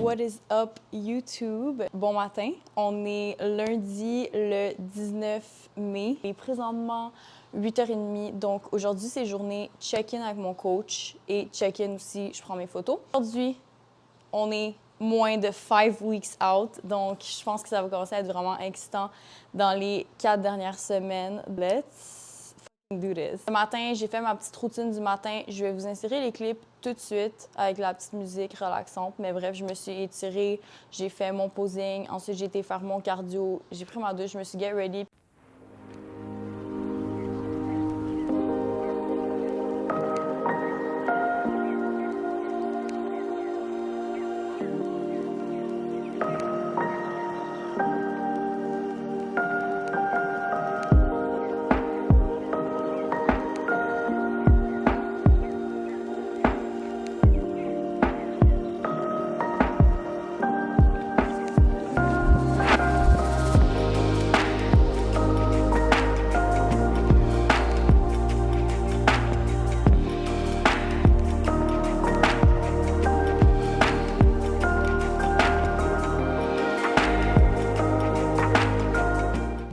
What is up YouTube? Bon matin, on est lundi le 19 mai et présentement 8h30. Donc aujourd'hui c'est journée check-in avec mon coach et check-in aussi, je prends mes photos. Aujourd'hui, on est moins de 5 weeks out, donc je pense que ça va commencer à être vraiment excitant dans les 4 dernières semaines. Let's do this. Ce matin, j'ai fait ma petite routine du matin. Je vais vous insérer les clips tout de suite avec la petite musique relaxante. Mais bref, je me suis étirée, j'ai fait mon posing, ensuite j'ai été faire mon cardio, j'ai pris ma douche, je me suis get ready.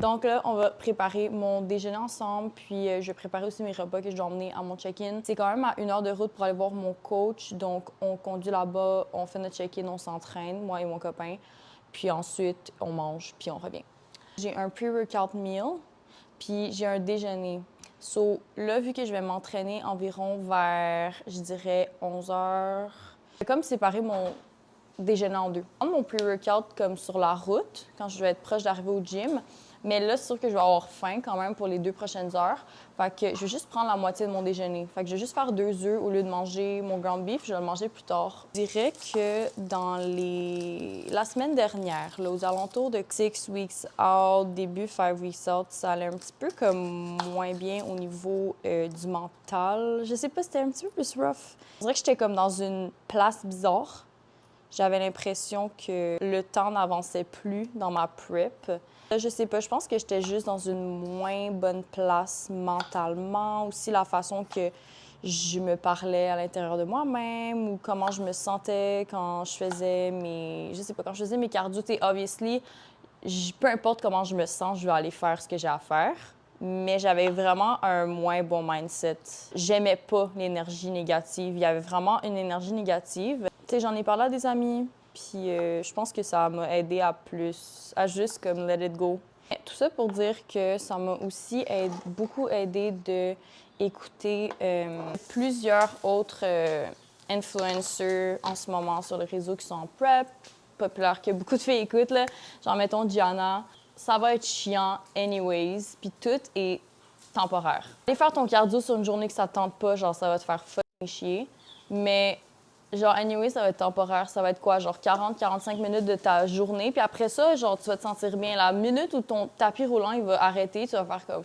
Donc là, on va préparer mon déjeuner ensemble, puis je vais préparer aussi mes repas que je dois emmener à mon check-in. C'est quand même à 1 heure de route pour aller voir mon coach, donc on conduit là-bas, on fait notre check-in, on s'entraîne, moi et mon copain, puis ensuite on mange, puis on revient. J'ai un pre-workout meal, puis j'ai un déjeuner. So là, vu que je vais m'entraîner environ vers, je dirais, 11 heures, j'ai comme séparé mon déjeuner en deux. Je vais prendre mon pre-workout comme sur la route, quand je vais être proche d'arriver au gym. Mais là, c'est sûr que je vais avoir faim quand même pour les 2 prochaines heures. Fait que je vais juste prendre la moitié de mon déjeuner. Fait que je vais juste faire 2 œufs au lieu de manger mon ground beef. Je vais le manger plus tard. Je dirais que dans la semaine dernière, là, aux alentours de 6 weeks out, début 5 weeks out, ça allait un petit peu comme moins bien au niveau du mental. Je sais pas, c'était un petit peu plus rough. Je dirais que j'étais comme dans une place bizarre. J'avais l'impression que le temps n'avançait plus dans ma prep. Je sais pas, je pense que j'étais juste dans une moins bonne place mentalement. Aussi la façon que je me parlais à l'intérieur de moi-même ou comment je me sentais quand je faisais quand je faisais mes cardio. Tu sais, obviously, peu importe comment je me sens, je vais aller faire ce que j'ai à faire. Mais j'avais vraiment un moins bon mindset. J'aimais pas l'énergie négative. Il y avait vraiment une énergie négative. Tu sais, j'en ai parlé à des amis, puis je pense que ça m'a aidé à juste comme let it go. Tout ça pour dire que ça m'a aussi beaucoup aidé de écouter plusieurs autres influencers en ce moment sur les réseaux qui sont en prep, populaires, que beaucoup de filles écoutent, là. Genre, mettons, Gianna. Ça va être chiant anyways, puis tout est temporaire. Aller faire ton cardio sur une journée que ça te tente pas, genre, ça va te faire fucking chier. Mais, genre, anyway, ça va être temporaire. Ça va être quoi? Genre 40-45 minutes de ta journée. Puis après ça, genre, tu vas te sentir bien. La minute où ton tapis roulant, il va arrêter, tu vas faire comme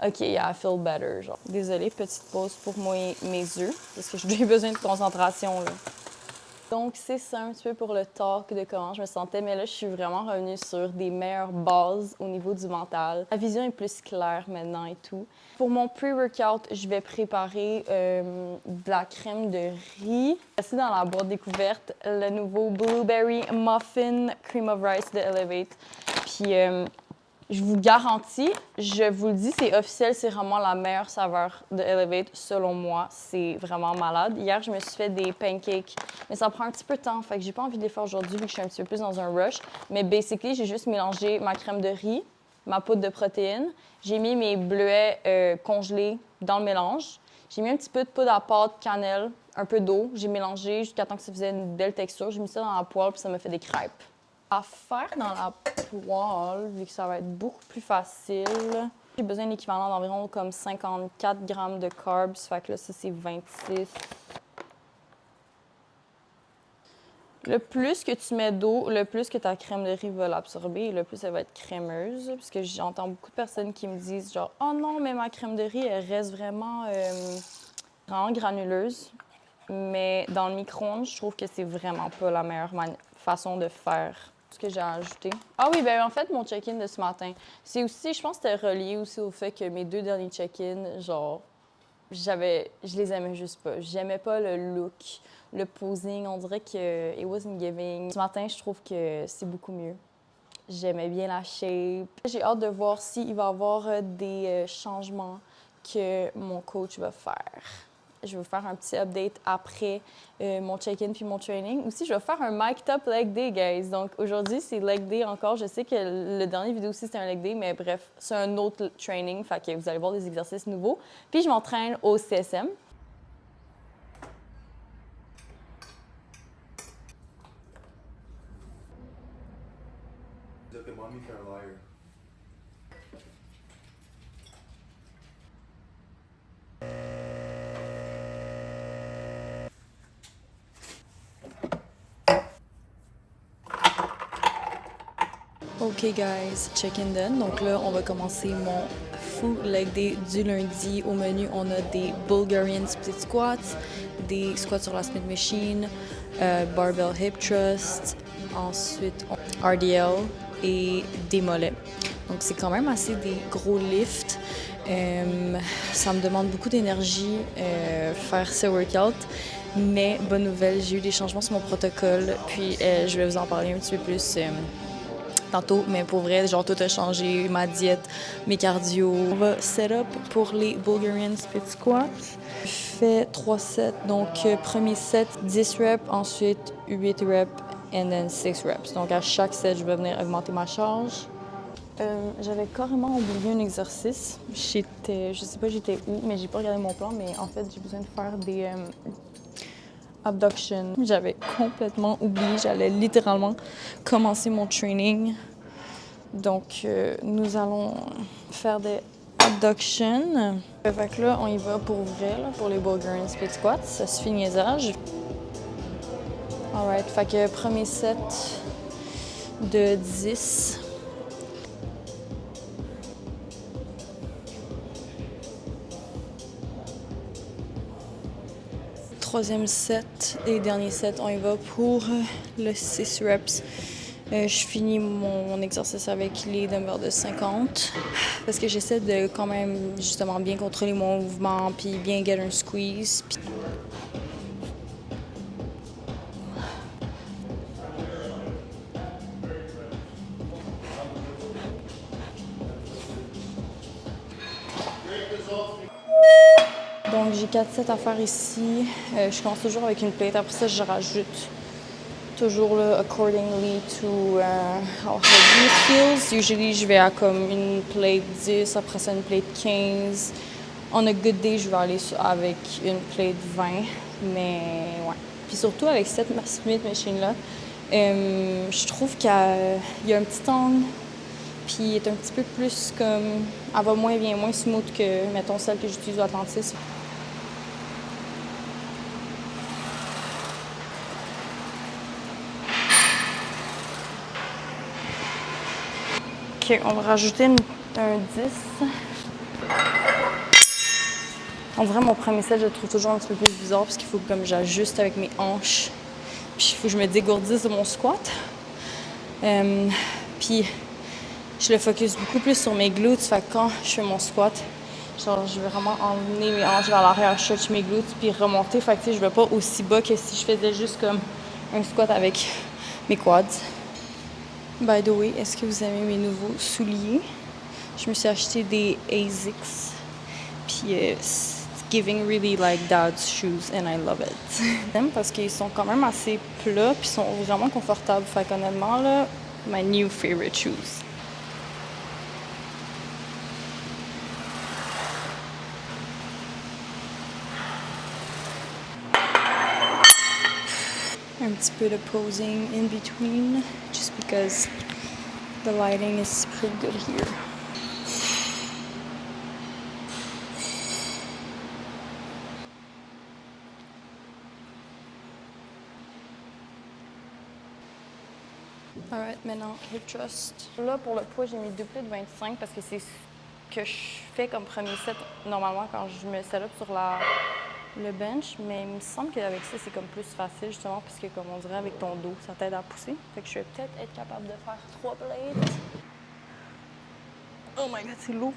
OK, yeah, I feel better. Genre, désolée, petite pause pour mes œufs, parce que j'ai besoin de concentration, là. Donc, c'est ça un petit peu pour le talk de comment je me sentais. Mais là, je suis vraiment revenue sur des meilleures bases au niveau du mental. La vision est plus claire maintenant et tout. Pour mon pre-workout, je vais préparer de la crème de riz. Ici, dans la boîte découverte, le nouveau Blueberry Muffin Cream of Rice de Elevate. Puis, je vous garantis, je vous le dis, c'est officiel, c'est vraiment la meilleure saveur de Elevate, selon moi. C'est vraiment malade. Hier, je me suis fait des pancakes, mais ça prend un petit peu de temps, fait que j'ai pas envie de les faire aujourd'hui vu que je suis un petit peu plus dans un rush. Mais basically, j'ai juste mélangé ma crème de riz, ma poudre de protéines. J'ai mis mes bleuets congelés dans le mélange. J'ai mis un petit peu de poudre à pâte, cannelle, un peu d'eau. J'ai mélangé jusqu'à temps que ça faisait une belle texture. J'ai mis ça dans la poêle puis ça m'a fait des crêpes. À faire dans la poêle, vu que ça va être beaucoup plus facile. J'ai besoin d'un équivalent d'environ comme 54 grammes de carbs, fait que là, ça, c'est 26. Le plus que tu mets d'eau, le plus que ta crème de riz va l'absorber et le plus elle va être crémeuse. Parce que j'entends beaucoup de personnes qui me disent genre « Oh non, mais ma crème de riz, elle reste vraiment granuleuse. » Mais dans le micro-ondes, je trouve que c'est vraiment pas la meilleure façon de faire. Ce que j'ai ajouté. Ah oui, ben en fait, mon check-in de ce matin, c'est aussi, je pense que c'était relié aussi au fait que mes 2 derniers check-in, genre, je les aimais juste pas. J'aimais pas le look, le posing. On dirait que it wasn't giving. Ce matin, je trouve que c'est beaucoup mieux. J'aimais bien la shape. J'ai hâte de voir s'il va y avoir des changements que mon coach va faire. Je vais faire un petit update après mon check-in puis mon training. Aussi, je vais faire un mic'd up leg day, guys. Donc aujourd'hui, c'est leg day encore. Je sais que le dernier vidéo aussi, c'était un leg day, mais bref, c'est un autre training. Fait que vous allez voir des exercices nouveaux. Puis je m'entraîne au CSM. Look at mommy for a liar. OK, guys, check-in done. Donc là, on va commencer mon full leg day du lundi. Au menu, on a des Bulgarian split squats, des squats sur la Smith Machine, barbell hip thrust, ensuite RDL et des mollets. Donc c'est quand même assez des gros lifts. Ça me demande beaucoup d'énergie faire ce workout. Mais bonne nouvelle, j'ai eu des changements sur mon protocole. Puis je vais vous en parler un petit peu plus tantôt, mais pour vrai, genre tout a changé, ma diète, mes cardio. On va set up pour les Bulgarian split squats. Je fais 3 sets, donc premier set 10 reps, ensuite 8 reps and then 6 reps. Donc à chaque set, je vais venir augmenter ma charge. J'avais carrément oublié un exercice. Je sais pas j'étais où, mais j'ai pas regardé mon plan, mais en fait, j'ai besoin de faire des abduction. J'avais complètement oublié, j'allais littéralement commencer mon training. Donc, nous allons faire des abduction. Fait que là, on y va pour vrai, là, pour les Bulgarian split squats. Ça se fait niaisage. Alright, fait que premier set de 10. Troisième set et dernier set, on y va pour le 6 reps. Je finis mon exercice avec les dumbbells de 50 parce que j'essaie de quand même justement bien contrôler mon mouvement puis bien get un squeeze. Donc j'ai 4 sets à faire ici. Je commence toujours avec une plate. Après ça, je rajoute toujours là, accordingly to how heavy it feels. Usually, je vais à comme une plate 10, après ça une plate 15. On a good day, je vais aller avec une plate 20. Mais ouais. Puis surtout avec cette Smith Machine-là, je trouve qu'il y a un petit angle. Puis elle est un petit peu plus comme. Elle va moins bien, moins smooth que, mettons, celle que j'utilise au Atlantis. OK, on va rajouter un 10. On dirait mon premier set, je le trouve toujours un petit peu plus bizarre parce qu'il faut que comme j'ajuste avec mes hanches. Puis il faut que je me dégourdisse de mon squat. Puis je le focus beaucoup plus sur mes glutes. Fait que quand je fais mon squat, genre je vais vraiment emmener mes hanches vers l'arrière, stretch mes glutes puis remonter. Fait que je vais pas aussi bas que si je faisais juste comme un squat avec mes quads. By the way, est-ce que vous aimez mes nouveaux souliers? Je me suis acheté des ASICS. Puis it's giving really like dad's shoes and I love it. J'aime parce qu'ils sont quand même assez plats puis sont vraiment confortables. Fait qu'honnêtement, là, my new favorite shoes. Un petit peu de posing in between, just because the lighting is pretty good here. Alright, maintenant, hip thrust. Là, pour le poids, j'ai mis 2 plates de 25 parce que c'est ce que je fais comme premier set normalement quand je me set up sur le bench. Mais il me semble qu'avec ça, c'est comme plus facile justement parce que, comme on dirait, avec ton dos, ça t'aide à pousser. Fait que je vais peut-être être capable de faire 3 plates. Oh my god, c'est lourd.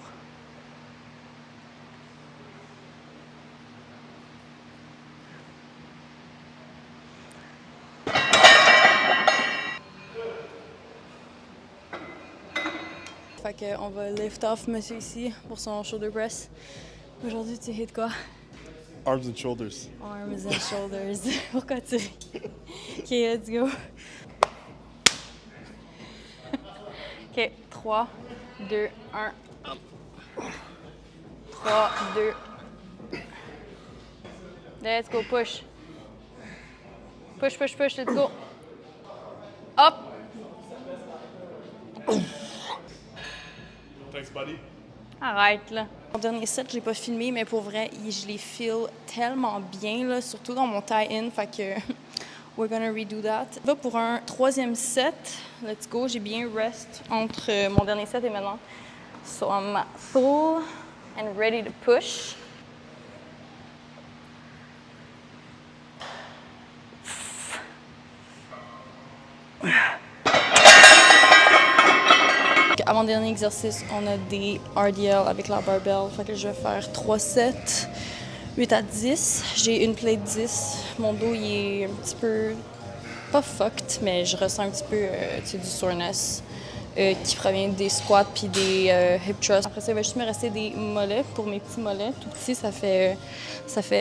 fait qu'on va lift off monsieur ici pour son shoulder press. Aujourd'hui, tu hits quoi? Arms and shoulders. Arms and shoulders. Pourquoi tu ris? OK, let's go. OK, 3, 2, 1. 3, 2. Let's go, push. Push, push, push, let's go. Up. Thanks, buddy. Arrête, là. Mon dernier set, je l'ai pas filmé, mais pour vrai, je les feel tellement bien, là, surtout dans mon tie-in, fait que we're gonna redo that. Va pour un troisième set. Let's go. J'ai bien rest entre mon dernier set et maintenant. So I'm full and ready to push. Avant-dernier exercice, on a des RDL avec la barbell. Fait que je vais faire 3 sets, 8 à 10. J'ai une plate 10. Mon dos, il est un petit peu, pas fucked, mais je ressens un petit peu du soreness qui provient des squats puis des hip thrusts. Après ça, il va juste me rester des mollets pour mes petits mollets. Tout petits, ça fait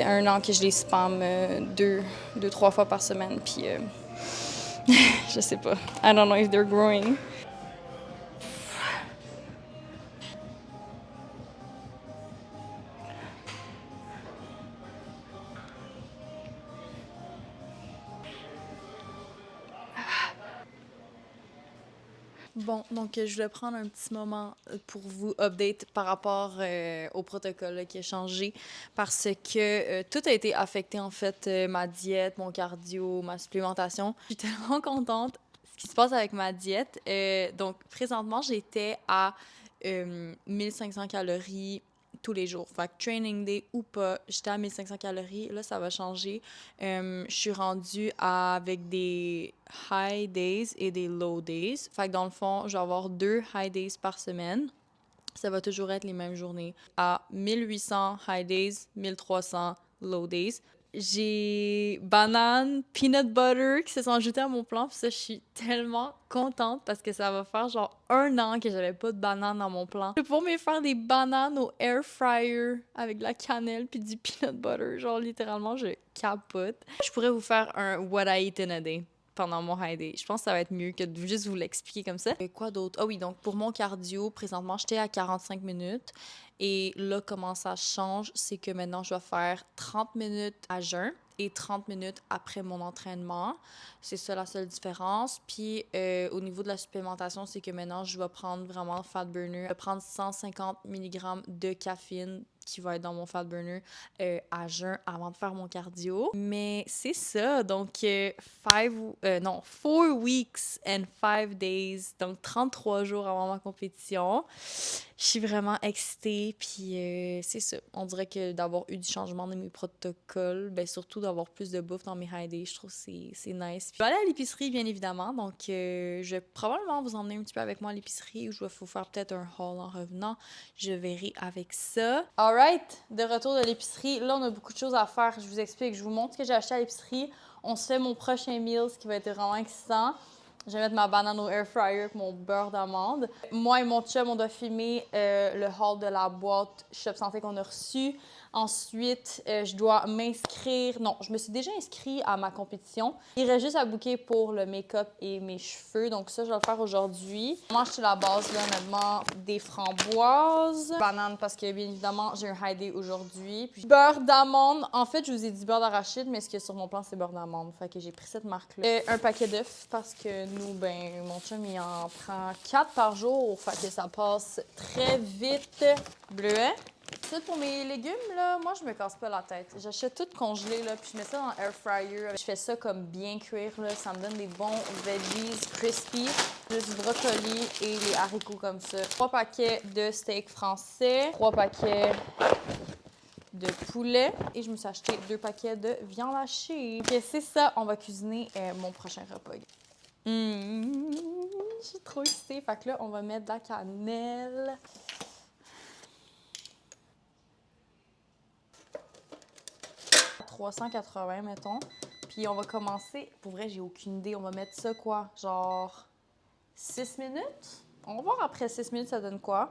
1 an que je les spam 2-3 fois par semaine. Puis je sais pas. I don't know if they're growing. Bon, donc je voulais prendre un petit moment pour vous update par rapport au protocole là, qui a changé parce que tout a été affecté en fait, ma diète, mon cardio, ma supplémentation. Je suis tellement contente ce qui se passe avec ma diète. Donc présentement, j'étais à 1500 calories tous les jours. Fait que training day ou pas, j'étais à 1500 calories. Là, ça va changer. Je suis rendue avec des high days et des low days. Fait que dans le fond, je vais avoir 2 high days par semaine. Ça va toujours être les mêmes journées. À 1800 high days, 1300 low days. J'ai banane, peanut butter qui se sont ajoutés à mon plan. Puis ça, je suis tellement contente parce que ça va faire genre 1 an que j'avais pas de banane dans mon plan. Je vais pouvoir me faire des bananes au air fryer avec de la cannelle puis du peanut butter. Genre littéralement, je capote. Je pourrais vous faire un what I eat in a day pendant mon high day. Je pense que ça va être mieux que de juste vous l'expliquer comme ça. Et quoi d'autre? Ah oui, donc pour mon cardio, présentement, j'étais à 45 minutes. Et là, comment ça change, c'est que maintenant, je vais faire 30 minutes à jeun et 30 minutes après mon entraînement. C'est ça la seule différence. Puis au niveau de la supplémentation, c'est que maintenant, je vais prendre vraiment fat burner. Je vais prendre 150 mg de caféine qui va être dans mon fat burner à jeun avant de faire mon cardio. Mais c'est ça, donc 4 weeks and 5 days, donc 33 jours avant ma compétition. Je suis vraiment excitée, puis c'est ça. On dirait que d'avoir eu du changement dans mes protocoles, ben surtout d'avoir plus de bouffe dans mes high days, je trouve que c'est nice. Puis je vais aller à l'épicerie, bien évidemment, donc je vais probablement vous emmener un petit peu avec moi à l'épicerie ou je vais vous faire peut-être un haul en revenant. Je verrai avec ça. Alright, de retour de l'épicerie. Là, on a beaucoup de choses à faire. Je vous explique, je vous montre ce que j'ai acheté à l'épicerie. On se fait mon prochain meal, ce qui va être vraiment excitant. Je vais mettre ma banane au air fryer avec mon beurre d'amande. Moi et mon chum, on doit filmer le haul de la boîte Shop Santé qu'on a reçue. Ensuite, je dois m'inscrire. Non, je me suis déjà inscrite à ma compétition. Il reste juste à booker pour le make-up et mes cheveux. Donc ça, je vais le faire aujourd'hui. Moi, acheté la base, là, honnêtement, des framboises. Banane parce que, bien évidemment, j'ai un high day aujourd'hui. Puis beurre d'amande. En fait, je vous ai dit beurre d'arachide, mais ce qu'il y a sur mon plan, c'est beurre d'amande. Fait que j'ai pris cette marque-là. Un paquet d'œufs parce que nous, ben, mon chum, il en prend 4 par jour. Fait que ça passe très vite. Bleuet. Ça, pour mes légumes, là, moi, je me casse pas la tête. J'achète tout congelé, là, puis je mets ça dans l'air fryer. Je fais ça comme bien cuire, là. Ça me donne des bons veggies crispy. Juste du brocoli et les haricots comme ça. 3 paquets de steak français. 3 paquets de poulet. Et je me suis acheté 2 paquets de viande hachée. Ok, c'est ça. On va cuisiner mon prochain repas. Je suis trop excitée. Fait que là, on va mettre de la cannelle. 380, mettons. Puis on va commencer. Pour vrai, j'ai aucune idée. On va mettre ça quoi? Genre 6 minutes? On va voir après 6 minutes, ça donne quoi.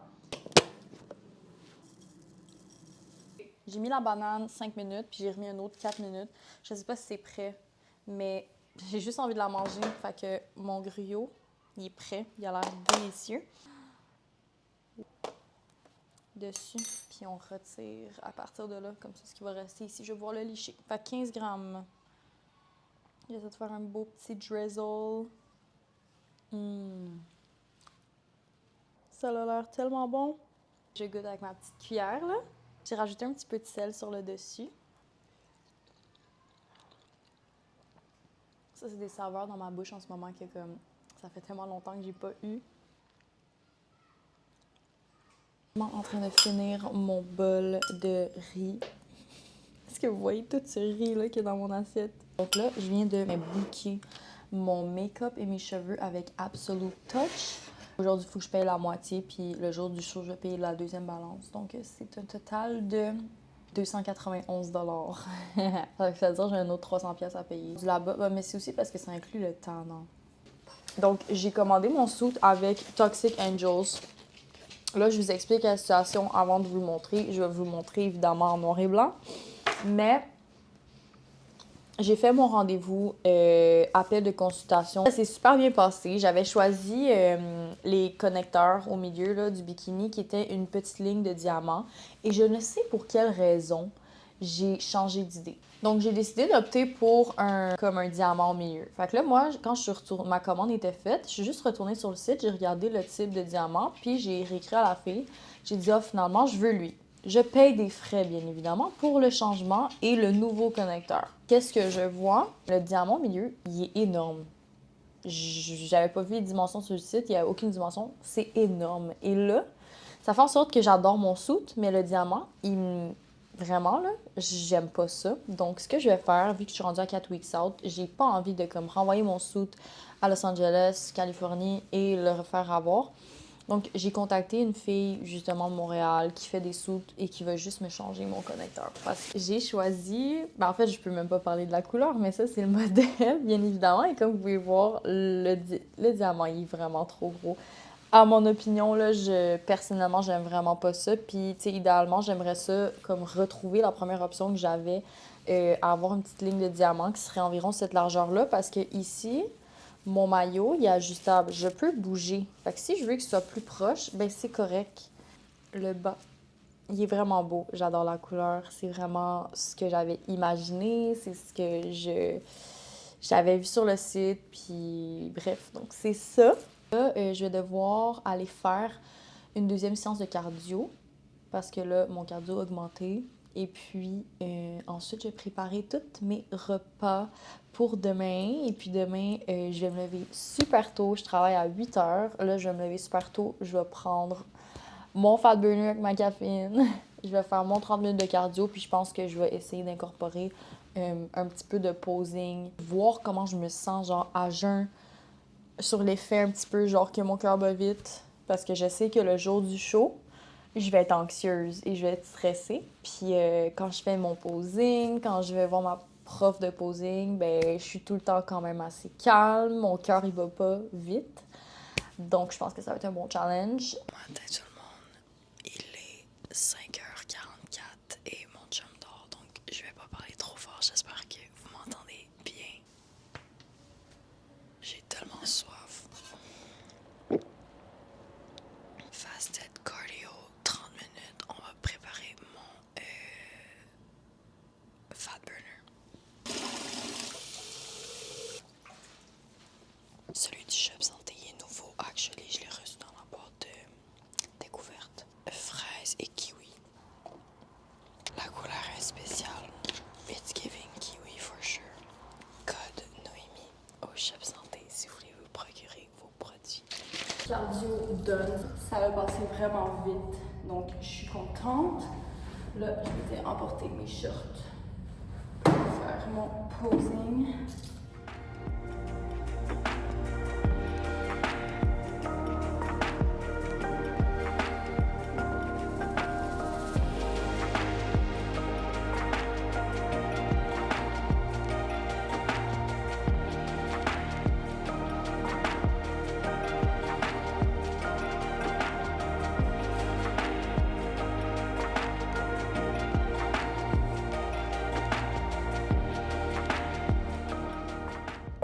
J'ai mis la banane 5 minutes, puis j'ai remis un autre 4 minutes. Je sais pas si c'est prêt, mais j'ai juste envie de la manger. Fait que mon gruyot, il est prêt. Il a l'air délicieux. Dessus, puis on retire à partir de là, comme ça, ce qui va rester ici. Je vais pouvoir le licher. Fait 15 grammes. J'essaie de faire un beau petit drizzle. Ça a l'air tellement bon. Je goûte avec ma petite cuillère, là. J'ai rajouté un petit peu de sel sur le dessus. Ça, c'est des saveurs dans ma bouche en ce moment que comme ça fait tellement longtemps que j'ai pas eu. Je suis en train de finir mon bol de riz. Est-ce que vous voyez tout ce riz-là qui est dans mon assiette? Donc là, je viens de me booker mon make-up et mes cheveux avec Absolute Touch. Aujourd'hui, il faut que je paye la moitié, puis le jour du show, je vais payer la deuxième balance. Donc, c'est un total de 291 $. Ça veut dire que j'ai un autre 300 $ à payer. Là-bas, mais c'est aussi parce que ça inclut le temps, non? Donc, j'ai commandé mon suit avec Toxic Angels. Là, je vous explique la situation avant de vous le montrer. Je vais vous le montrer, évidemment, en noir et blanc. Mais j'ai fait mon rendez-vous, appel de consultation. Ça s'est super bien passé. J'avais choisi les connecteurs au milieu là, du bikini qui était une petite ligne de diamant. Et je ne sais pour quelle raison j'ai changé d'idée. Donc, j'ai décidé d'opter pour un diamant au milieu. Fait que là, moi, quand je suis retournée, ma commande était faite, je suis juste retournée sur le site, j'ai regardé le type de diamant, puis j'ai réécrit à la fille. J'ai dit, finalement, je veux lui. Je paye des frais, bien évidemment, pour le changement et le nouveau connecteur. Qu'est-ce que je vois? Le diamant au milieu, il est énorme. J'avais pas vu les dimensions sur le site, il n'y a aucune dimension. C'est énorme. Et là, ça fait en sorte que j'adore mon suit, mais le diamant, vraiment, là, j'aime pas ça. Donc, ce que je vais faire, vu que je suis rendue à 4 weeks out, j'ai pas envie de renvoyer mon suit à Los Angeles, Californie et le refaire avoir. Donc, j'ai contacté une fille, justement, de Montréal, qui fait des suits et qui va juste me changer mon connecteur. Parce que j'ai choisi... en fait, je peux même pas parler de la couleur, mais ça, c'est le modèle, bien évidemment. Et comme vous pouvez voir, le diamant, il est vraiment trop gros. À mon opinion, là, personnellement, j'aime vraiment pas ça. Puis, tu sais, idéalement, j'aimerais ça comme retrouver la première option que j'avais, avoir une petite ligne de diamant qui serait environ cette largeur-là. Parce que ici... Mon maillot, il est ajustable. Je peux bouger. Fait que si je veux qu'il soit plus proche, ben c'est correct. Le bas, il est vraiment beau. J'adore la couleur. C'est vraiment ce que j'avais imaginé. C'est ce que j'avais vu sur le site. Puis bref, donc c'est ça. Là, je vais devoir aller faire une deuxième séance de cardio parce que là, mon cardio a augmenté. Et puis, ensuite, je vais préparer tous mes repas pour demain. Et puis demain, je vais me lever super tôt. Je travaille à 8 h. Là, je vais me lever super tôt. Je vais prendre mon fat burner avec ma caféine. Je vais faire mon 30 minutes de cardio. Puis je pense que je vais essayer d'incorporer un petit peu de posing. Voir comment je me sens, genre, à jeun. Sur l'effet un petit peu, genre, que mon cœur bat vite. Parce que je sais que le jour du show, je vais être anxieuse et je vais être stressée. Puis quand je fais mon posing, quand je vais voir ma prof de posing, ben je suis tout le temps quand même assez calme. Mon cœur, il bat pas vite. Donc, je pense que ça va être un bon challenge. Bon matin tout le monde. Il est 5h44 et mon chum dort. Donc, je vais pas parler trop fort. J'espère que vous m'entendez bien. J'ai tellement soif. Fasted cardio, 30 minutes. On va préparer mon fat burner. Celui du Shop Santé est nouveau. Actually, je l'ai reçu dans la boîte de découverte. Fraise et kiwi. La couleur est spéciale. It's giving kiwi for sure. Code Noémie au Shop Santé si vous voulez vous procurer vos produits. Cardio done. Ça va passer vraiment vite. Donc, je suis contente. Là, je vais emporter mes shorts pour faire mon posing.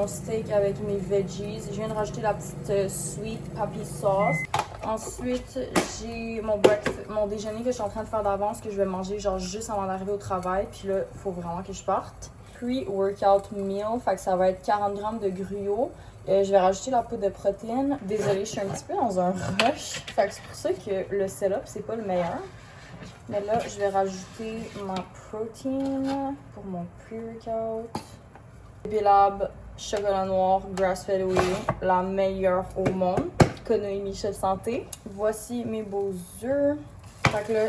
Mon steak avec mes veggies. Je viens de rajouter la petite sweet papi sauce. Ensuite, j'ai mon déjeuner que je suis en train de faire d'avance que je vais manger genre juste avant d'arriver au travail. Puis là, il faut vraiment que je parte. Pre-workout meal, fait que ça va être 40 grammes de gruau. Je vais rajouter la poudre de protéines. Désolée, je suis un petit peu dans un rush. Fait que c'est pour ça que le setup, c'est pas le meilleur. Mais là, je vais rajouter ma protéine pour mon pre-workout. Bilab, chocolat noir, grass-fed whey, la meilleure au monde. Conoï Michel Santé. Voici mes beaux œufs. Fait que là,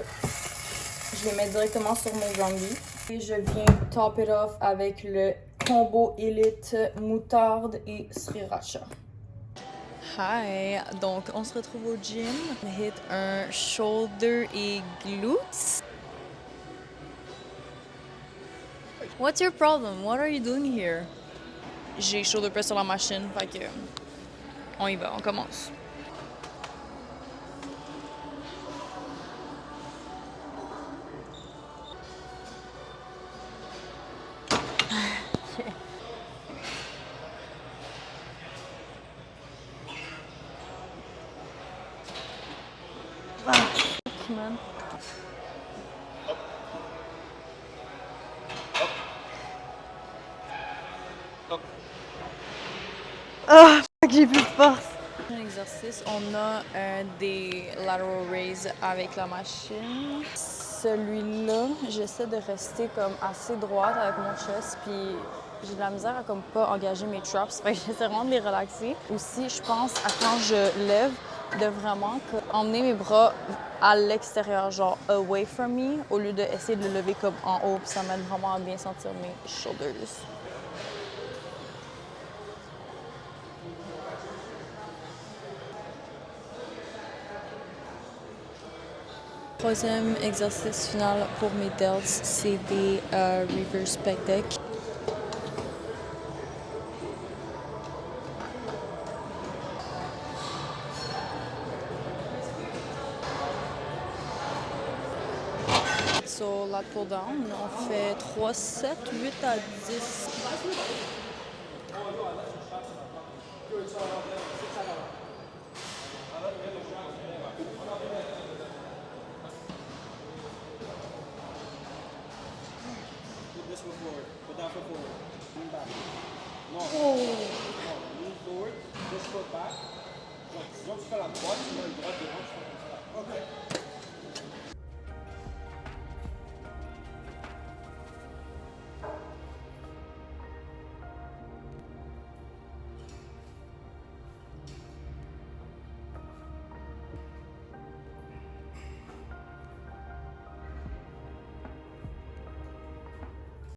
je les mets directement sur mon brownie. Et je viens top it off avec le combo élite moutarde et sriracha. Hi! Donc, on se retrouve au gym. On hit un shoulder et glutes. What's your problem? What are you doing here? J'ai shoulder press sur la machine, fait que on y va, on commence. Man. Ah, j'ai plus de force. Un exercice, on a des lateral raise avec la machine. Celui-là, j'essaie de rester comme assez droite avec mon chest, puis j'ai de la misère à comme pas engager mes traps. Fait que j'essaie vraiment de les relaxer. Aussi, je pense à quand je lève, de vraiment emmener mes bras à l'extérieur, genre away from me, au lieu d'essayer de le lever comme en haut, puis ça m'aide vraiment à bien sentir mes shoulders. Troisième exercice final pour mes delts, c'est des reverse pec deck. Sur la pull down, on fait 3 7, 8 à 10. This foot forward. Put that foot forward. Lean back. No. No. Lean forward. This foot back. Jump jusqu'à la droite. Tu mets le droite devant. Ok.